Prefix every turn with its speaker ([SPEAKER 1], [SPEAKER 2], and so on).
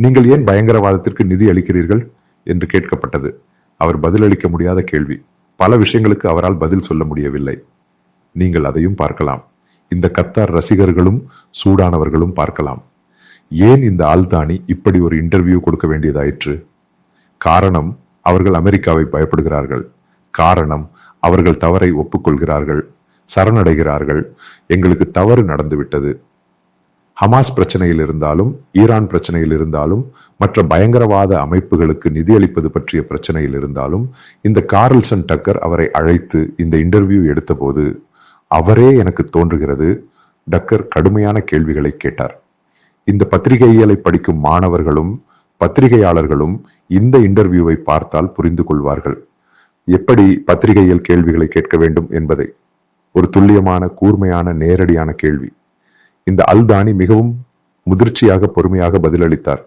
[SPEAKER 1] நீங்கள் ஏன் பயங்கரவாதத்திற்கு நிதி அளிக்கிறீர்கள் என்று கேட்கப்பட்டது. அவர் பதிலளிக்க முடியாத கேள்வி. பல விஷயங்களுக்கு அவரால் பதில் சொல்ல முடியவில்லை. நீங்கள் அதையும் பார்க்கலாம். இந்த கத்தார் ரசிகர்களும் சூடானவர்களும் பார்க்கலாம். ஏன் இந்த அல்தானி இப்படி ஒரு இன்டர்வியூ கொடுக்க வேண்டியதாயிற்று? காரணம், அவர்கள் அமெரிக்காவை பயப்படுகிறார்கள். காரணம், அவர்கள் தவறை ஒப்புக்கொள்கிறார்கள், சரணடைகிறார்கள். எங்களுக்கு தவறு நடந்துவிட்டது. ஹமாஸ் பிரச்சனையில் இருந்தாலும், ஈரான் பிரச்சனையில் இருந்தாலும், மற்ற பயங்கரவாத அமைப்புகளுக்கு நிதியளிப்பது பற்றிய பிரச்சனையில் இருந்தாலும், இந்த கார்ல்சன் டக்கர் அவரை அழைத்து இந்த இன்டர்வியூ எடுத்தபோது அவரே எனக்கு தோன்றுகிறது டக்கர் கடுமையான கேள்விகளை கேட்டார். இந்த பத்திரிகைகளை படிக்கும் மாணவர்களும் பத்திரிகையாளர்களும் இந்த இன்டர்வியூவை பார்த்தால் புரிந்து கொள்வார்கள் எப்படி பத்திரிகையில் கேள்விகளை கேட்க வேண்டும் என்பதை. ஒரு துல்லியமான, கூர்மையான, நேரடியான கேள்வி. இந்த அல்தானி மிகவும் முதிர்ச்சியாக, பொறுமையாக பதிலளித்தார்.